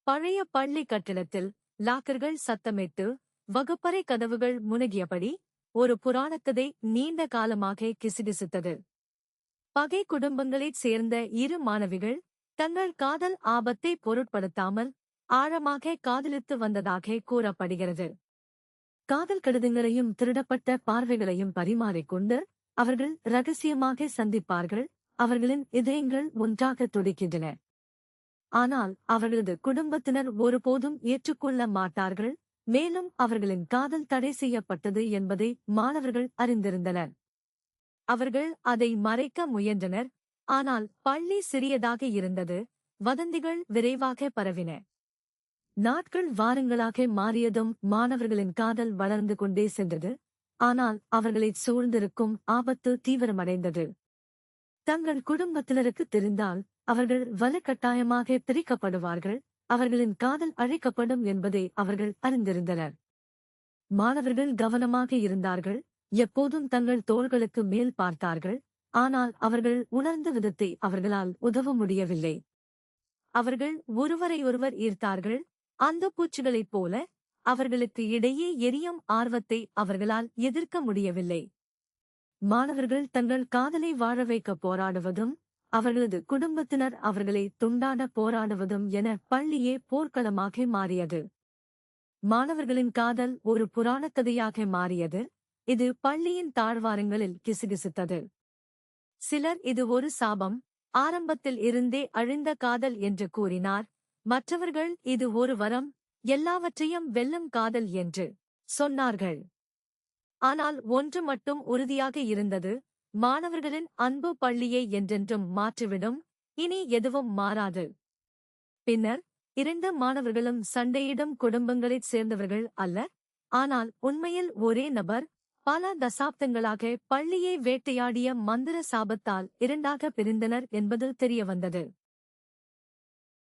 பழைய பள்ளி கட்டிடத்தில் லாக்கர்கள் சத்தமிட்டு வகுப்பறை கதவுகள் முனகியபடி ஒரு புராணக்கதை நீண்ட காலமாக கிசுகிசுத்தது. பகை குடும்பங்களைச் சேர்ந்த இரு மாணவிகள் தங்கள் காதல் ஆபத்தை பொருட்படுத்தாமல் ஆழமாக காதலித்து வந்ததாக கூறப்படுகிறது. காதல் கடிதங்களையும் திருடப்பட்ட பார்வைகளையும் பரிமாறிக்கொண்டு அவர்கள் ரகசியமாக சந்திப்பார்கள். அவர்களின் இதயங்கள் ஒன்றாக துடிக்கின்றன. ஆனால் அவர்களது குடும்பத்தினர் ஒருபோதும் ஏற்றுக்கொள்ள மாட்டார்கள். மேலும் அவர்களின் காதல் தடை செய்யப்பட்டது என்பதை மாணவர்கள் அறிந்திருந்தனர். அவர்கள் அதை மறைக்க முயன்றனர். ஆனால் பள்ளி சிறியதாக இருந்தது. வதந்திகள் விரைவாக பரவின. நாட்கள் வாரங்களாக மாறியதும் மாணவர்களின் காதல் வளர்ந்து கொண்டே சென்றது. ஆனால் அவர்களைச் சூழ்ந்திருக்கும் ஆபத்து தீவிரமடைந்தது. தங்கள் குடும்பத்தினருக்கு தெரிந்தால் அவர்கள் வலுக்கட்டாயமாக பிரிக்கப்படுவார்கள். அவர்களின் காதல் அழிக்கப்படும் என்பதை அவர்கள் அறிந்திருந்தனர். மாணவர்கள் கவனமாக இருந்தார்கள். எப்போதும் தங்கள் தோள்களுக்கு மேல் பார்த்தார்கள். ஆனால் அவர்கள் உணர்ந்த விதத்தை அவர்களால் உதவ முடியவில்லை. அவர்கள் ஒருவரையொருவர் ஈர்த்தார்கள். அந்துப்பூச்சிகளைப் போல அவர்களுக்கு இடையே எரியும் ஆர்வத்தை அவர்களால் எதிர்க்க முடியவில்லை. மாணவர்கள் தங்கள் காதலை வாழ வைக்க போராடுவதும் அவர்களது குடும்பத்தினர் அவர்களை துண்டாட போராடுவதும் என பள்ளியே போர்க்களமாக மாறியது. மாணவர்களின் காதல் ஒரு புராணக்கதையாக மாறியது. இது பள்ளியின் தாழ்வாரங்களில் கிசுகிசுத்தது. சிலர் இது ஒரு சாபம், ஆரம்பத்தில் இருந்தே அழிந்த காதல் என்று கூறினார். மற்றவர்கள் இது ஒரு வரம், எல்லாவற்றையும் வெல்லும் காதல் என்று சொன்னார்கள். ஆனால் ஒன்று மட்டும் உறுதியாக இருந்தது. மாணவர்களின் அன்பு பள்ளியை என்றென்றும் மாற்றிவிடும். இனி எதுவும் மாறாது. பின்னர் இரண்டு மாணவர்களும் சண்டையிடும் குடும்பங்களைச் சேர்ந்தவர்கள் அல்ல. ஆனால் உண்மையில் ஒரே நபர். பல தசாப்தங்களாக பள்ளியை வேட்டையாடிய மந்திர சாபத்தால் இரண்டாக பிரிந்தனர் என்பது தெரியவந்தது.